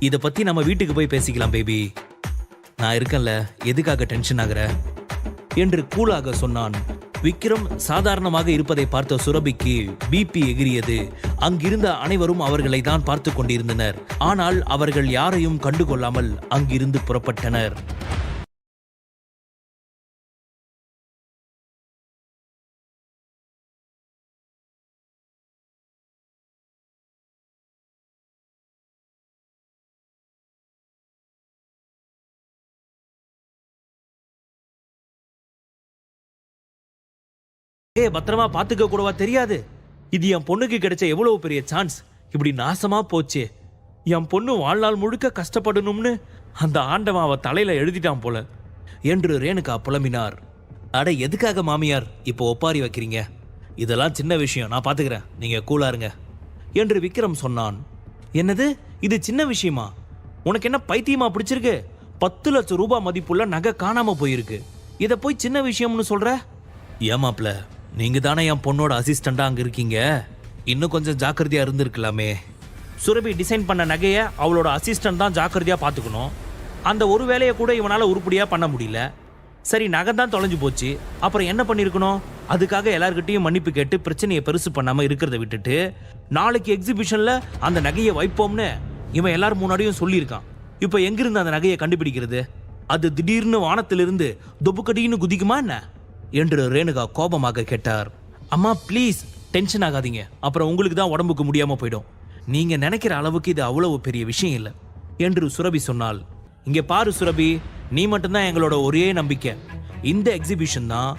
இதை பத்தி நம்ம வீட்டுக்கு போய் பேசிக்கலாம் பேபி. நான் இருக்கேன்ல, எதுக்காக டென்ஷன் ஆகுற என்று கூலாக சொன்னான். விக்ரம் சாதாரணமாக இருப்பதை பார்த்த சுரபிக்கு பிபி எகிரியது. அங்கிருந்த அனைவரும் அவர்களை தான் பார்த்து கொண்டிருந்தனர். ஆனால் அவர்கள் யாரையும் கண்டுகொள்ளாமல் அங்கிருந்து புறப்பட்டனர். பத்திரமா பாத்துக்க கூடவா தெரியாது? இது என் பொண்ணுக்கு கிடைச்ச எவ்வளவு பெரிய சான்ஸ். இப்படி நாசமா போச்சே. என் பொண்ணு வாழ்நாள் முழுக்க கஷ்டப்படணும்னு அந்த ஆண்டவன் அவ தலையில எழுதிட்டான் போல என்று ரேணுகா புலம்பினார். அட எதுக்காக மாமியார் இப்போ ஒப்பாரி வைக்கிறீங்க? இதெல்லாம் சின்ன விஷயம், நான் பாத்துக்கிறேன், நீங்க கூலா இருங்க என்று விக்ரம் சொன்னான். என்னது, இது சின்ன விஷயமா? உனக்கு என்ன பைத்தியமா பிடிச்சிருக்கு? 10 லட்சம் ரூபாய் மதிப்புள்ள நகை காணாம போயிருக்கு. இதை போய் சின்ன விஷயம்னு சொல்ற? ஏமாப்ல, நீங்க தானே என் பொண்ணோட அசிஸ்டண்டா அங்க இருக்கீங்க. இன்னும் கொஞ்சம் ஜாக்கிரதையா இருந்திருக்கலாமே. சுரபி டிசைன் பண்ண நகையை அவளோட அசிஸ்டன்ட் தான் ஜாக்கிரதையா பார்த்துக்கணும். அந்த ஒரு வேலையை கூட இவனால உருப்படியா பண்ண முடியல. சரி, நகை தான் தொலைஞ்சு போச்சு, அப்புறம் என்ன பண்ணிருக்கணும்? அதுக்காக எல்லார்கிட்டையும் மன்னிப்பு கேட்டு பிரச்சனையை பெருசு பண்ணாம இருக்கிறத விட்டுட்டு நாளைக்கு எக்ஸிபிஷன்ல அந்த நகையை வைப்போம்னு இவன் எல்லாரும் முன்னாடியும் சொல்லியிருக்கான். இப்ப எங்கிருந்து அந்த நகையை கண்டுபிடிக்கிறது? அது திடீர்னு வானத்திலிருந்து தொப்புக்கடின்னு குதிக்குமா என்ன என்று ரேணுகா கோபமாக கேட்டார். அம்மா ப்ளீஸ் டென்ஷன் ஆகாதீங்க, அப்புறம் உங்களுக்கு தான் உடம்புக்கு முடியாம போயிடும். நீங்க நினைக்கிற அளவுக்கு இது அவ்வளவு பெரிய விஷயம் இல்லை என்று சுரபி சொன்னாள். இங்க பாரு சுரபி, நீ மட்டும்தான் எங்களோட ஒரே நம்பிக்கை. இந்த எக்ஸிபிஷன் தான்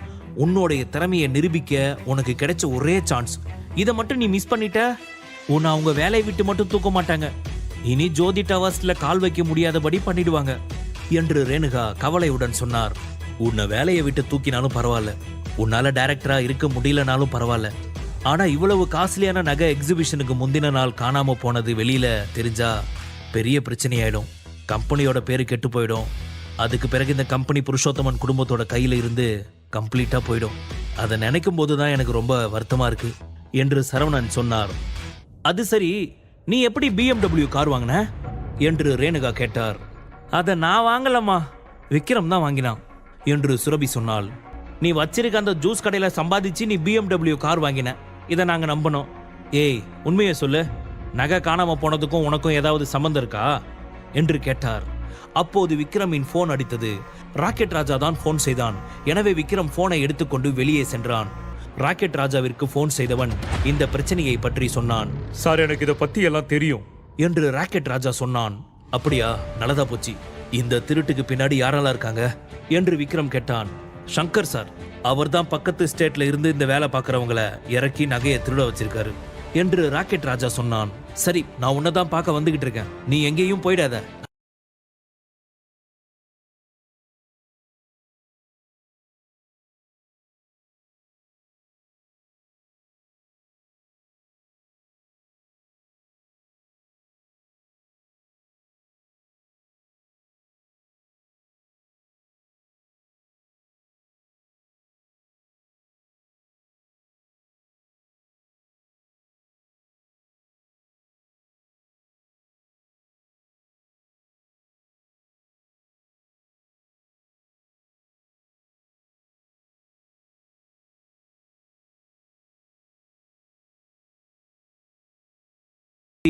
உன்னோடைய திறமையை நிரூபிக்க உனக்கு கிடைச்ச ஒரே சான்ஸ். இதை மட்டும் நீ மிஸ் பண்ணிட்ட, உன்னை அவங்க வேலையை விட்டு மட்டும் தூக்க மாட்டாங்க. இனி ஜோதி டவர்ஸ்ல கால் வைக்க முடியாதபடி பண்ணிடுவாங்க என்று ரேணுகா கவலையுடன் சொன்னார். உன்னை வேலையை விட்டு தூக்கினாலும் பரவாயில்ல, உன்னால டைரக்டரா இருக்க முடியலனாலும் பரவாயில்ல. ஆனா இவ்வளவு காஸ்ட்லியான நகை எக்ஸிபிஷனுக்கு முந்தின நாள் காணாம போனது வெளியில தெரிஞ்சா பெரிய பிரச்சனையாயிடும். கம்பெனியோட பேரு கெட்டு போயிடும். அதுக்கு பிறகு இந்த கம்பெனி புருஷோத்தமன் குடும்பத்தோட கையில இருந்து கம்ப்ளீட்டா போயிடும். அதை நினைக்கும் போதுதான் எனக்கு ரொம்ப வருத்தமா இருக்கு என்று சரவணன் சொன்னார். அது சரி, நீ எப்படி BMW கார் வாங்கின என்று ரேணுகா கேட்டார். அதை நான் வாங்கலம்மா, விக்ரம் தான் வாங்கினான் என்று சுரபி சொன்னாள். நீ வச்சிருக்க அந்த ஜூஸ் கடையில சம்பாதிச்சு நீ BMW கார் வாங்கின, இதை நாங்க நம்பணும். ஏய் உண்மையை சொல்லு, நகை காணாம போனதுக்கும் உனக்கும் ஏதாவது சம்பந்தம் இருக்கா என்று கேட்டார். அப்போது விக்ரமின் போன் அடித்தது. ராக்கெட் ராஜா தான் போன் செய்தான். எனவே விக்ரம் போனை எடுத்துக்கொண்டு வெளியே சென்றான். ராக்கெட் ராஜாவிற்கு போன் செய்தவன் இந்த பிரச்சனையை பற்றி சொன்னான். சார், எனக்கு இதை பத்தி எல்லாம் தெரியும் என்று ராக்கெட் ராஜா சொன்னான். அப்படியா, நல்லதா போச்சு. இந்த திருட்டுக்கு பின்னாடி யாரெல்லாம் இருக்காங்க என்று விக்ரம் கேட்டான். சங்கர் சார், அவர் தான் பக்கத்து ஸ்டேட்ல இருந்து இந்த வேலை பார்க்கறவங்கள இறக்கி நகையை திருட வச்சிருக்காரு என்று ராக்கெட் ராஜா சொன்னான். சரி, நான் உன்னதான் பார்க்க வந்துகிட்டு இருக்கேன், நீ எங்கேயும் போயிடாத.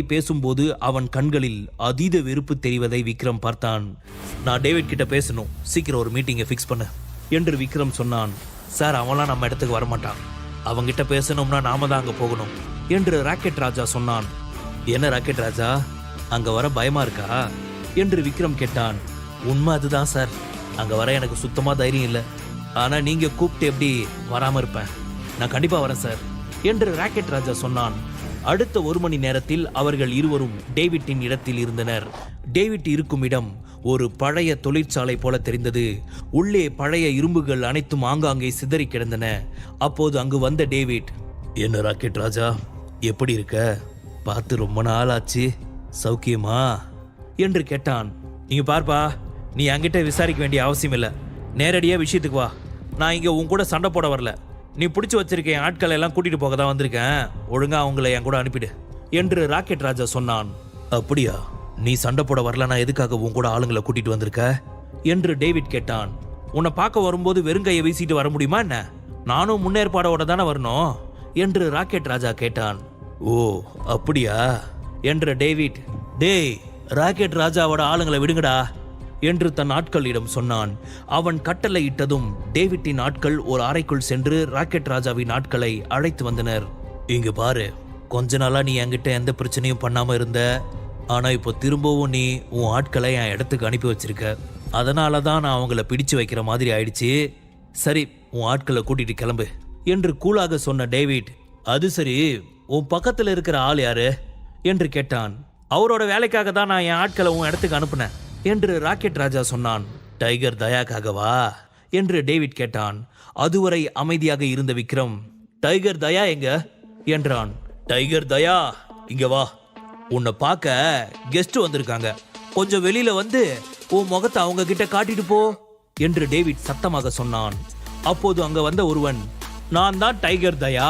பேசும்போது அவன் கண்களில் அதீத வெறுப்பு தெரிவதை விக்ரம் பார்த்தான். நான் டேவிட் கிட்ட பேசணும், சீக்கிரம் ஒரு மீட்டிங்கை ஃபிக்ஸ் பண்ணு என்று விக்ரம் சொன்னான். சார், அவன்லாம் நம்ம இடத்துக்கு வரமாட்டான், அவங்கிட்ட பேசணும்னா நாம தான் அங்க போகணும் என்று ராக்கெட் ராஜா சொன்னான். என்ன ராக்கெட் ராஜா, அங்க வர பயமா இருக்கா என்று விக்ரம் கேட்டான். உண்மை அதுதான் சார், அங்க வர எனக்கு சுத்தமா தைரியம் இல்லை. ஆனா நீங்க கூப்பிட்டு எப்படி வராம இருப்பேன்? நான் கண்டிப்பா வரேன் சார் என்று ராக்கெட் ராஜா சொன்னான். அடுத்த 1 மணி நேரத்தில் அவர்கள் இருவரும் டேவிட்டின் இடத்தில் இருந்தனர். டேவிட் இருக்கும் இடம் ஒரு பழைய தொழிற்சாலை போல தெரிந்தது. உள்ளே பழைய இரும்புகள் அனைத்தும் ஆங்காங்கே சிதறி கிடந்தன. அப்போது அங்கு வந்த டேவிட், என்ன ராக்கெட் ராஜா, எப்படி இருக்க? பார்த்து ரொம்ப நாள் ஆச்சு, சௌக்கியமா என்று கேட்டான். நீங்க பார்ப்பா, நீ என்கிட்ட விசாரிக்க வேண்டிய அவசியம் இல்லை, நேரடியா விஷயத்துக்கு வா. நான் இங்க உன் கூட சண்டை போட வரல, நீ பிடிச்சி வச்சிருக்க என் ஆட்களை எல்லாம் கூட்டிட்டு போக தான் வந்திருக்கேன். ஒழுங்கா அவங்களை என் கூட அனுப்பிடு என்று ராக்கெட் ராஜா சொன்னான். அப்படியா, நீ சண்டை போட வரலனா எதுக்காக உன் கூட ஆளுங்களை கூட்டிட்டு வந்திருக்க என்று டேவிட் கேட்டான். உன்னை பார்க்க வரும்போது வெறுங்கையை வீசிட்டு வர முடியுமா என்ன? நானும் முன்னேற்பாடோட தானே வரணும் என்று ராக்கெட் ராஜா கேட்டான். ஓ அப்படியா என்ற டேவிட், டேய் ராக்கெட் ராஜாவோட ஆளுங்களை விடுங்கடா என்று தன் ஆட்களிடம் சொன்னான். அவன் கட்டளை இட்டதும் டேவிட்டின் ஆட்கள் ஒரு அறைக்குள் சென்று ராக்கெட் ராஜாவின் ஆட்களை அழைத்து வந்தனர். இங்க பாரு, கொஞ்ச நாளா நீ என்கிட்ட எந்த பிரச்சனையும் பண்ணாம இருந்த. ஆனா இப்போ திரும்பவும் நீ உன் ஆட்களை என் இடத்துக்கு அனுப்பி வச்சிருக்க. அதனால தான் நான் அவங்கள பிடிச்சு வைக்கிற மாதிரி ஆயிடுச்சு. சரி, உன் ஆட்களை கூட்டிட்டு கிளம்பு என்று கூலாக சொன்ன டேவிட், அது சரி, உன் பக்கத்துல இருக்கிற ஆள் யாரு என்று கேட்டான். அவரோட வேலைக்காக தான் நான் என் ஆட்களை உன் இடத்துக்கு அனுப்புனேன் என்று ராக்கெட் ராஜா சொன்னான். டைகர் தயாக்காகவா என்று டேவிட் கேட்டான். அதுவரை அமைதியாக இருந்த விக்ரம், டைகர் தயா எங்க என்றான். டைகர் தயா இங்க வா, உன்னை பார்க்க கெஸ்ட் வந்திருக்காங்க, கொஞ்சம் வெளியில வந்து உன் முகத்தை அவங்க கிட்ட காட்டிட்டு போ என்று டேவிட் சத்தமாக சொன்னான். அப்போது அங்க வந்த ஒருவன், நான் தான் டைகர் தயா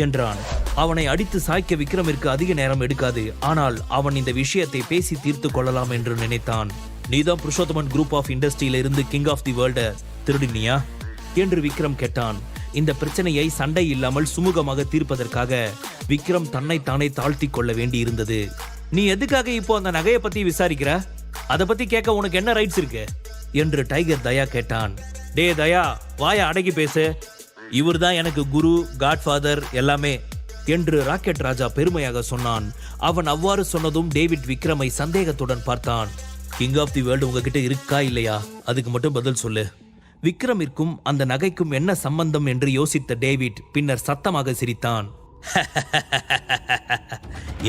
என்றான். அவனை அடித்து சாய்க்க விக்ரமிற்கு அதிக நேரம் எடுக்காது. ஆனால் அவன் இந்த விஷயத்தை பேசி தீர்த்து கொள்ளலாம் என்று நினைத்தான். நீதான் புருஷோத்தமன் குரூப் ஆஃப் இண்டஸ்ட்ரியில இருந்து கிங் ஆஃப் தி வேர்ல்ட திருடினியா என்று விக்ரம் கேட்டான். இந்த பிரச்சனையை சண்டை இல்லாமல் சுமூகமாக தீர்ப்பதற்காக விக்ரம் தன்னை தானே தாழ்த்தி கொள்ள வேண்டி இருந்தது. நீ எதுக்காக இப்போ அந்த நகையை பத்தி விசாரிக்கிற? அதை பத்தி கேட்க உனக்கு என்ன ரைட்ஸ் இருக்கு என்று டைகர் தயா கேட்டான். டே தயா, வாய அடக்கி பேசு, இவர் தான் எனக்கு குரு, காட்ஃபாதர் எல்லாமே என்று ராக்கெட் ராஜா பெருமையாக சொன்னான். அவன் அவ்வாறு சொன்னதும் டேவிட் விக்ரமை சந்தேகத்துடன் பார்த்தான். கிங் ஆஃப் தி வேர்ல்டு உங்ககிட்ட இருக்கா இல்லையா, அதுக்கு மட்டும் பதில் சொல்லு. விக்ரமிற்கும் அந்த நகைக்கும் என்ன சம்பந்தம் என்று யோசித்த டேவிட் பின்னர் சத்தமாக சிரித்தான்.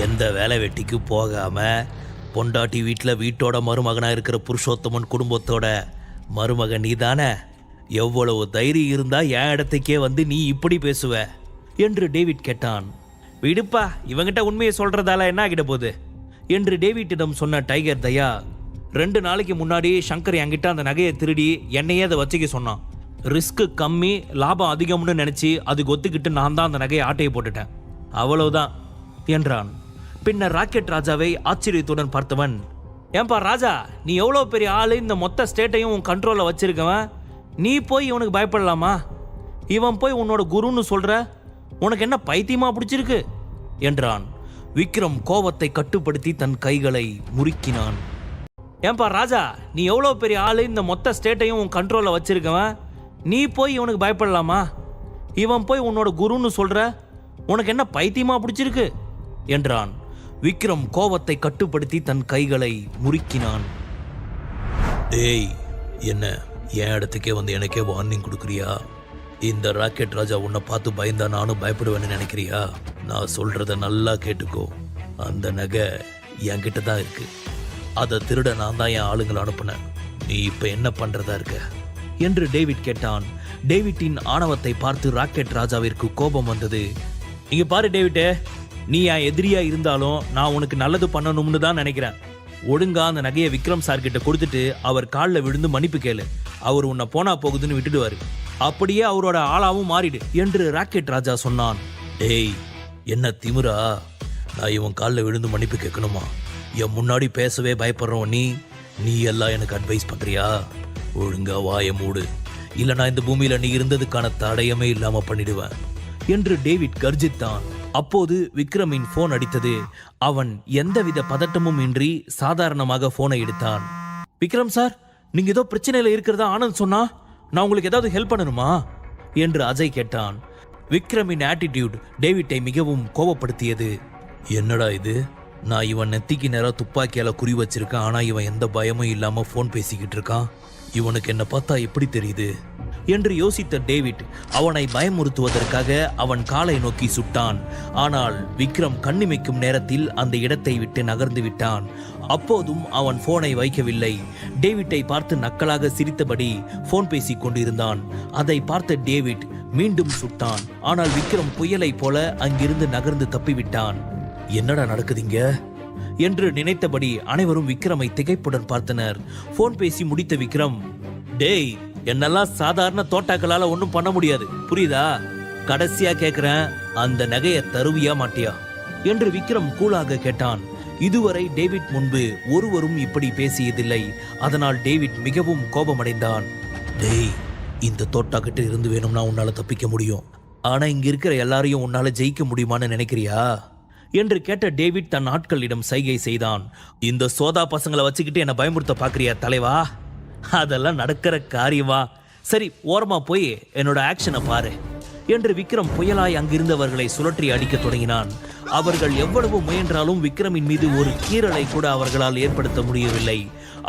எந்த வேலை வெட்டிக்கு போகாம பொண்டாட்டி வீட்டோட மருமகனா இருக்கிற புருஷோத்தமன் குடும்பத்தோட மருமகன் நீ தானே? எவ்வளவு தைரியம் இருந்தா என் இடத்துக்கே வந்து நீ இப்படி பேசுவ என்று டேவிட் கேட்டான். விடுப்பா, இவங்கிட்ட உண்மையை சொல்றதால என்ன ஆகிட போகுது என்று டேவிட்டிடம் சொன்ன டைகர் தயா, 2 நாளைக்கு முன்னாடி சங்கர் என்கிட்ட அந்த நகையை திருடி என்னையே அதை வச்சுக்க சொன்னான். ரிஸ்க் கம்மி, லாபம் அதிகம்னு நினைச்சு அதுக்கு ஒத்துக்கிட்டு நான் தான் அந்த நகையை ஆட்டையை போட்டுட்டேன், அவ்வளவுதான் என்றான். பின்னர் ராக்கெட் ராஜாவை ஆச்சரியத்துடன் பார்த்தவன், ஏன்பா ராஜா, நீ எவ்வளோ பெரிய ஆளு, இந்த மொத்த ஸ்டேட்டையும் உன் கண்ட்ரோலில் வச்சிருக்கவன், நீ போய் இவனுக்கு பயப்படலாமா? இவன் போய் உன்னோட குருன்னு சொல்ற, உனக்கு என்ன பைத்தியமா பிடிச்சிருக்கு என்றான். விக்ரம் கோபத்தை கட்டுப்படுத்தி தன் கைகளை முறுக்கினான். ஏன்பா ராஜா, நீ எவ்வளோ பெரிய ஆளு, இந்த மொத்த ஸ்டேட்டையும் உன் கண்ட்ரோலில் வச்சிருக்கவன், நீ போய் இவனுக்கு பயப்படலாமா? இவன் போய் உன்னோட குருன்னு சொல்ற, உனக்கு என்ன பைத்தியமா பிடிச்சிருக்கு என்றான். விக்ரம் கோபத்தை கட்டுப்படுத்தி தன் கைகளை முறுக்கினான். டேய், என்ன என் இடத்துக்கே வந்து எனக்கே வார்னிங் கொடுக்குறியா? இந்த ராக்கெட் ராஜா உன்னை பார்த்து பயந்தா நானும் பயப்படுவேன்னு நினைக்கிறியா? நான் சொல்றத நல்லா கேட்டுக்கோ. அந்த நகை என்கிட்ட தான் இருக்கு, அதை திருட நான் தான் என் ஆளுங்களை அனுப்புனேன். நீ இப்ப என்ன பண்றதா இருக்க என்று டேவிட் கேட்டான். டேவிட்டின் ஆணவத்தை பார்த்து ராக்கெட் ராஜாவிற்கு கோபம் வந்தது. இங்க பாரு டேவிட், நீ என் எதிரியா இருந்தாலும் நான் உனக்கு நல்லது பண்ணணும்னு தான் நினைக்கிறேன். ஒழுங்கா அந்த நகையை விக்ரம் சார் கிட்ட கொடுத்துட்டு அவர் காலில் விழுந்து மன்னிப்பு கேளு. அவர் உன்னை போனா போகுதுன்னு விட்டுடுவாரு. அப்படியே அவரோட ஆளாவும் மாறிடு என்று ராக்கெட் ராஜா சொன்னான். டேய், என்ன திமிரா? நான் இவன் காலில் விழுந்து மன்னிப்பு கேட்கணுமா? என் முன்னாடி பேசவே பயப்படுறோம் நீ எல்லாம் எனக்கு அட்வைஸ் பண்றியா? ஒழுங்கா வாய மூடு, இல்ல நான் இந்த பூமியில நீ இருந்ததுக்கான தடயமே இல்லாம பண்ணிடுவேன் என்று டேவிட் கர்ஜித்தான். அப்போது விக்ரமின் போன் அடித்தது. அவன் எந்தவித பதட்டமும் இன்றி சாதாரணமாக போனை எடுத்தான். விக்ரம் சார், நீங்க ஏதோ பிரச்சனையில இருக்கிறதா ஆனந்த் சொன்னா, நான் உங்களுக்கு ஏதாவது ஹெல்ப் பண்ணணுமா என்று அஜய் கேட்டான். விக்ரமின் ஆட்டிடியூட் டேவிட்டை மிகவும் கோபப்படுத்தியது. என்னடா இது, நான் இவன் நெத்திக்கு நேரா துப்பாக்கியால குறி வச்சிருக்கேன், ஆனா இவன் எந்த பயமும் இல்லாம போன் பேசிக்கிட்டு இருக்கான். இவனுக்கு என்ன பார்த்தா எப்படி தெரியுது என்று யோசித்த டேவிட் அவனை பயமுறுத்துவதற்காக அவன் காலை நோக்கி சுட்டான். ஆனால் விக்ரம் கண்ணிமைக்கும் நேரத்தில் அந்த இடத்தை விட்டு நகர்ந்து விட்டான். அப்போதும் அவன் போனை வைக்கவில்லை. டேவிட்டை பார்த்து நக்கலாக சிரித்தபடி போன் பேசிக் கொண்டிருந்தான். அதை பார்த்த டேவிட் மீண்டும் சுட்டான். ஆனால் விக்ரம் புயலை போல அங்கிருந்து நகர்ந்து தப்பிவிட்டான். என்னடா நடக்குதுங்க என்று நினைத்தபடி அனைவரும் விக்ரமை திகைப்புடன் பார்த்தனர். போன் பேசி முடித்த விக்ரம், டேய், என்னெல்லாம் சாதாரண தோட்டாக்களால ஒன்றும் பண்ண முடியாது, புரியுதா? கடைசியா கேட்கிறேன், அந்த நகையை தருவியா மாட்டியா என்று விக்ரம் கூலாக கேட்டான். இதுவரை டேவிட் முன்பு ஒருவரும் இப்படி பேசியதில்லை. அதனால் டேவிட் மிகவும் கோபமடைந்தான். டேய், இந்த தோட்டா கிட்ட இருந்து வேணும்னா உன்னால தப்பிக்க முடியும். ஆனா இங்க இருக்கிற எல்லாரையும் உன்னால ஜெயிக்க முடியுமான்னு நினைக்கிறியா என்று கேட்ட டேவிட் தன் ஆட்களிடம் சைகை செய்தான். இந்த சோதா பசங்களை வச்சுக்கிட்டு என்ன பயமுறுத்த பாக்குறியா தலைவா? அதெல்லாம் நடக்கிற காரியமா? சரி, ஓரமா போய் என்னோட ஆக்ஷனை பாரு என்று விக்ரம் புயலாய் அங்கிருந்தவர்களை சுழற்றி அடிக்க தொடங்கினான். அவர்கள் எவ்வளவு முயன்றாலும் விக்ரமின் மீது ஒரு கீறலை கூட அவர்களால் ஏற்படுத்த முடியவில்லை.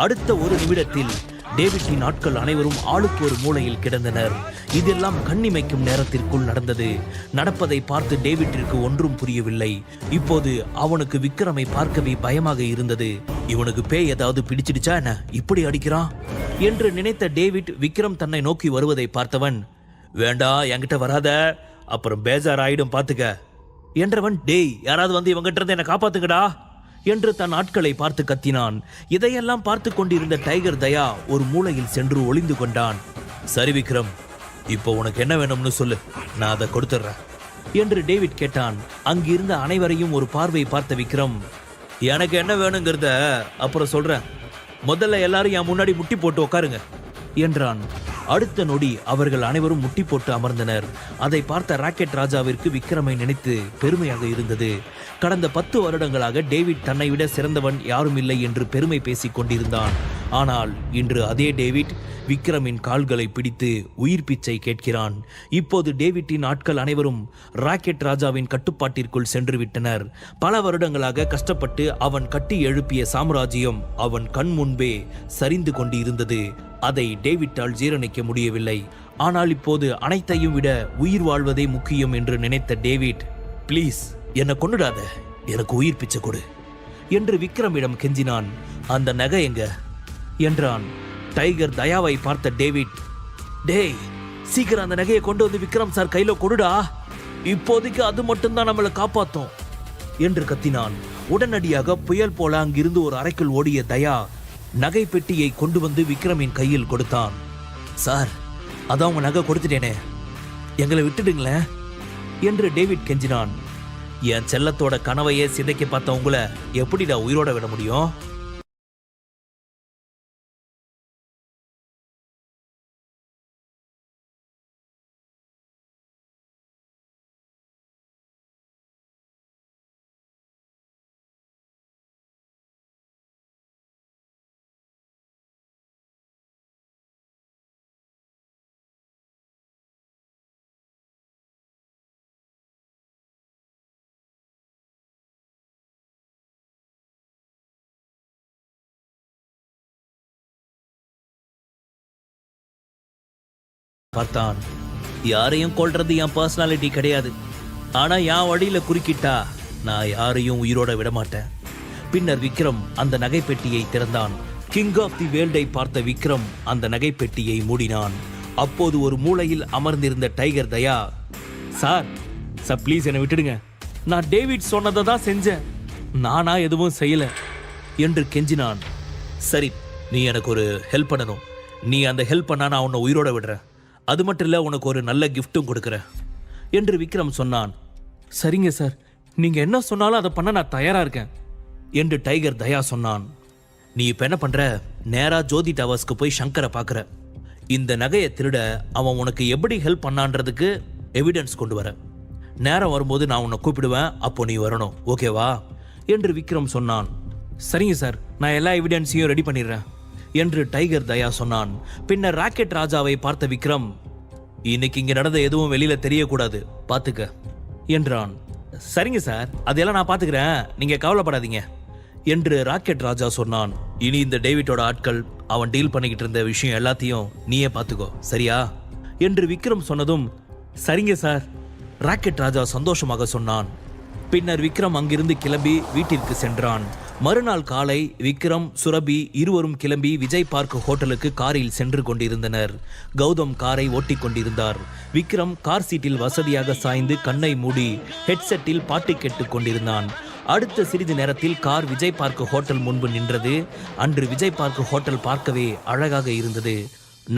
அடுத்த ஒரு நிமிடத்தில் டேவிட்டின் ஆட்கள் அனைவரும் ஆளுக்கு ஒரு மூலையில் கிடந்தனர். இதெல்லாம் கண்ணிமைக்கும் நேரத்திற்குள் நடந்தது. நடப்பதை பார்த்து டேவிட்டிற்கு ஒன்றும் புரியவில்லை. இப்போது அவனுக்கு விக்ரமை பார்க்கவே பயமாக இருந்தது. இவனுக்கு பேய் ஏதாவது பிடிச்சிடுச்சா என்ன இப்படி அடிக்கிறான் என்று நினைத்த டேவிட் விக்ரம் தன்னை நோக்கி வருவதை பார்த்தவன், வேண்டாம் என்கிட்ட வராத, அப்புறம் பேஜார் ஆயிடும் பாத்துக்க என்றவன், டேய் யாராவது வந்து இவங்கிட்ட இருந்து என்ன காப்பாத்துக்கடா என்று தன் ஆட்களை பார்த்து கத்தினான். இதையெல்லாம் பார்த்து கொண்டிருந்த டைகர் தயா ஒரு மூலையில் சென்று ஒளிந்து கொண்டான். சரி விக்ரம், இப்போ உனக்கு என்ன வேணும்னு சொல்லு, நான் அதை கொடுத்துட்றேன் என்று டேவிட் கேட்டான். அங்கிருந்த அனைவரையும் ஒரு பார்வை பார்த்த விக்ரம், எனக்கு என்ன வேணுங்கிறத அப்புறம் சொல்றேன், முதல்ல எல்லாரும் என் முன்னாடி முட்டி போட்டு உட்காருங்க என்றான். அடுத்த நொடி அவர்கள் அனைவரும் முட்டி போட்டு அமர்ந்தனர். அதை பார்த்த ராக்கெட் ராஜாவிற்கு விக்ரமை நினைத்து பெருமையாக இருந்தது. கடந்த 10 வருடங்களாக டேவிட் தன்னை விட சிறந்தவன் யாரும் இல்லை என்று பெருமை பேசிக் கொண்டிருந்தான். ஆனால் இன்று அதே டேவிட் விக்ரமின் கால்களை பிடித்து உயிர் பிச்சை கேட்கிறான். இப்போது டேவிட்டின் ஆட்கள் அனைவரும் ராக்கெட் ராஜாவின் கட்டுப்பாட்டிற்குள் சென்று விட்டனர். பல வருடங்களாக கஷ்டப்பட்டு அவன் கட்டி எழுப்பிய சாம்ராஜ்யம் அவன் கண் முன்பே சரிந்து கொண்டு இருந்தது. அதை டேவிட்டால் ஜீரணிக்க முடியவில்லை. ஆனால் இப்போது அனைத்தையும் விட உயிர் வாழ்வதே முக்கியம் என்று நினைத்த டேவிட், ப்ளீஸ் என்னை கொன்னுடாத, எனக்கு உயிர் பிச்சை கொடு என்று விக்ரமிடம் கெஞ்சினான். அந்த நகை எங்க என்றான். டைகர் தயாவை பார்த்த டேவிட், டேய் சீக்கிரம் அந்த நகையை கொண்டு வந்து விக்ரம் சார் கையில கொடுடா, இப்போதைக்கு அது மட்டும்தான் நம்மளை காப்பாத்தும் என்று கத்தினான். உடனடியாக புயல் போல அங்கிருந்து ஒரு அறைக்குள் ஓடிய தயா நகை பெட்டியை கொண்டு வந்து விக்ரமின் கையில் கொடுத்தான். சார், அதான் உங்க நகை கொடுத்துட்டேனே, எங்களை விட்டுடுங்களேன் என்று டேவிட் கெஞ்சினான். என் செல்லத்தோட கனவையே சிதைக்க பார்த்த உங்களை எப்படிடா உயிரோட விட முடியும்? பார்த்தான். யாரையும் கொல்றது என் பர்சனாலிட்டி கிடையாது. ஆனா என் வழியில குறுக்கிட்டா நான் யாரையும் உயிரோட விட மாட்டேன். பின்னர் விக்ரம் அந்த நகைப்பெட்டியை திறந்தான். கிங் ஆஃப் தி வேர்ல்டை பார்த்த விக்ரம் அந்த நகைப்பெட்டியை மூடினான். அப்போது ஒரு மூலையில் அமர்ந்திருந்த tiger Daya, sir sir please என்னை விட்டுடுங்க, நான் டேவிட் சொன்னதை தான் செஞ்சேன், நானா எதுவும் செய்யல என்று கெஞ்சினான். சரி, நீ எனக்கு ஒரு ஹெல்ப் பண்ணணும். நீ அந்த ஹெல்ப் பண்ணா நான் உன்னை உயிரோட விடுறேன். அது மட்டும் இல்லை, உனக்கு ஒரு நல்ல கிஃப்ட்டும் கொடுக்குறேன் என்று விக்ரம் சொன்னான். சரிங்க சார், நீங்க என்ன சொன்னாலும் அதை பண்ண நான் தயாரா இருக்கேன் என்று டைகர் தயா சொன்னான். நீ இப்ப என்ன பண்ற, நேரா ஜோதி டவர்ஸ்க்கு போய் சங்கரை பார்க்குற. இந்த நகையை திருட அவன் உனக்கு எப்படி ஹெல்ப் பண்ணான்றதுக்கு எவிடன்ஸ் கொண்டு வர. நேரம் வரும்போது நான் உன்னை கூப்பிடுவேன், அப்போ நீ வரணும், ஓகேவா என்று விக்ரம் சொன்னான். சரிங்க சார், நான் எல்லா எவிடன்ஸையும் ரெடி பண்ணிடுறேன் என்று டைகர் தயா சொன்னான். பின்னர் ராக்கெட் ராஜாவை பார்த்த விக்ரம், இன்னைக்கு இங்க நடந்த எதுவும் வெளியில தெரியக்கூடாது, பாத்துக்க என்றான். சரிங்க சார், அதெல்லாம் நான் பாத்துக்கிறேன், நீங்க கவலைப்படாதீங்க என்று ராக்கெட் ராஜா சொன்னான். இனி இந்த டேவிட்டோட ஆட்கள் அவன் டீல் பண்ணிக்கிட்டு இருந்த விஷயம் எல்லாத்தையும் நீயே பாத்துக்கோ, சரியா என்று விக்ரம் சொன்னதும், சரிங்க சார் ராக்கெட் ராஜா சந்தோஷமாக சொன்னான். பின்னர் விக்ரம் அங்கிருந்து கிளம்பி வீட்டிற்கு சென்றான். மறுநாள் காலை விக்ரம், சுரபி இருவரும் கிளம்பி விஜய் பார்க் ஹோட்டலுக்கு காரில் சென்று கொண்டிருந்தனர். கௌதம் காரை ஓட்டிக் கொண்டிருந்தார். விக்ரம் கார் சீட்டில் வசதியாக சாய்ந்து கண்ணை மூடி ஹெட்செட்டில் பாட்டு கேட்டுக் கொண்டிருந்தான். அடுத்த சிறிது நேரத்தில் கார் விஜய் பார்க் ஹோட்டல் முன்பு நின்றது. அன்று விஜய் பார்க் ஹோட்டல் பார்க்கவே அழகாக இருந்தது.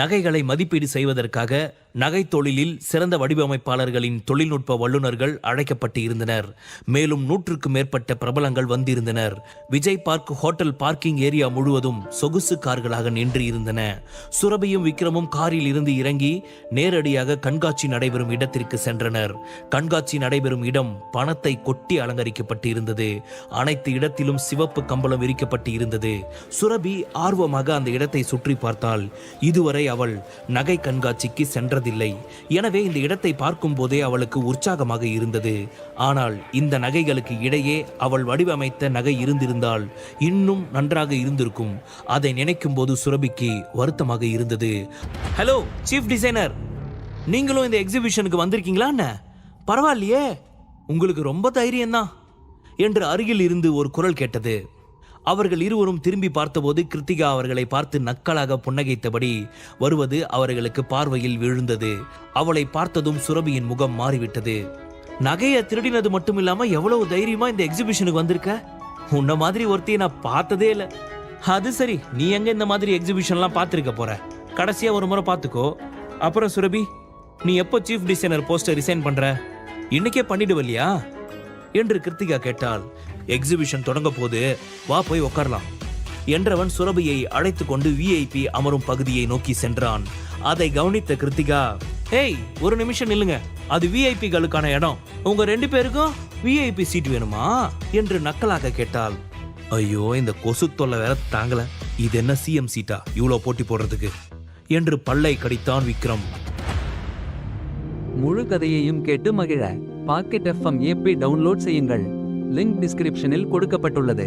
நகைகளை மதிப்பீடு செய்வதற்காக நகை தொழிலில் சிறந்த வடிவமைப்பாளர்களின் தொழில்நுட்ப வல்லுநர்கள் அழைக்கப்பட்டு இருந்தனர். மேலும் 100க்கும் மேற்பட்ட பிரபலங்கள் வந்திருந்தனர். Vijay park hotel parking area முழுவதும் சொகுசு கார்களாக நின்று இருந்தன. சுரபியும் விக்ரமும் காரில் இருந்து இறங்கி நேரடியாக கண்காட்சி நடைபெறும் இடத்திற்கு சென்றனர். கண்காட்சி நடைபெறும் இடம் பணத்தை கொட்டி அலங்கரிக்கப்பட்டு இருந்தது. அனைத்து இடத்திலும் சிவப்பு கம்பளம் விரிக்கப்பட்டு இருந்தது. சுரபி ஆர்வமாக அந்த இடத்தை சுற்றி பார்த்தாள். இதுவரை அவள் நகை கண்காட்சிக்கு சென்றதில்லை. எனவே இந்த இடத்தை பார்க்கும் போதே அவளுக்கு உற்சாகமாக இருந்தது. ஆனால் இந்த நகைகளுக்கு இடையே அவள் வடிவமைத்த நகை இருந்திருந்தால் இன்னும் நன்றாக இருந்திருக்கும். அதை நினைக்கும் போது சுரபிக்கு வருத்தமாக இருந்தது. ஹலோ சீஃப் டிசைனர், நீங்களும் இந்த எக்ஸிபிஷனுக்கு வந்திருக்கீங்களா? பரவாயில்லையே, உங்களுக்கு ரொம்ப தைரியம்தான் என்று அருகில் இருந்து ஒரு குரல் கேட்டது. அவர்கள் இருவரும் திரும்பி பார்த்தபோது கிருத்திகா அவர்களை பார்த்து நக்கலாக புன்னகைத்தபடி வருவது அவர்களுக்கு பார்வையில் விழுந்தது. அவளை பார்த்ததும் சுரபியின் முகம் மாறிவிட்டது. நகையை திருடினது மட்டும் இல்லாம எவ்வளவு தைரியமா இந்த எக்ஸிபிஷனுக்கு வந்திருக்க. உன்ன மாதிரி ஒருத்தையை நான் பார்த்ததே இல்லை. அது சரி, நீ எங்க இந்த மாதிரி எக்ஸிபிஷன்லாம் பார்த்துருக்க போற? கடைசியா ஒரு முறை பார்த்துக்கோ. அப்புறம் சுரபி, நீ எப்போ சீஃப் டிசைனர் போஸ்டர் ரிசைன் பண்ற? இன்னைக்கே பண்ணிடுவல்லையா என்று கிருத்திகா கேட்டாள். எக்ஸிபிஷன் தொடங்க போது, வா போய் உட்காரலாம் என்றவன் சுரபியை அழைத்து கொண்டு விஐபி அமரும் பகுதியை நோக்கி சென்றான். அதை கவனித்த கிருத்திகா, ஏய் ஒரு நிமிஷம் நில்லுங்க, அது விஐபிகளுக்கான இடம். உங்க 2 பேருக்கும் விஐபி சீட் வேணுமா என்று நக்கலாக கேட்டாள். ஐயோ, இந்த கொசு தொல்லை வேற தாங்கல. இது என்ன சிஎம் சீட்டா இவ்வளோ போட்டி போடுறதுக்கு என்று பல்லை கடித்தான் விக்ரம். முழு கதையையும் கேட்டு மகிழ பாக்கெட் FM ஆப்பை டவுன்லோட் செய்யுங்கள். லிங்க் டிஸ்கிரிப்ஷனில் கொடுக்கப்பட்டுள்ளது.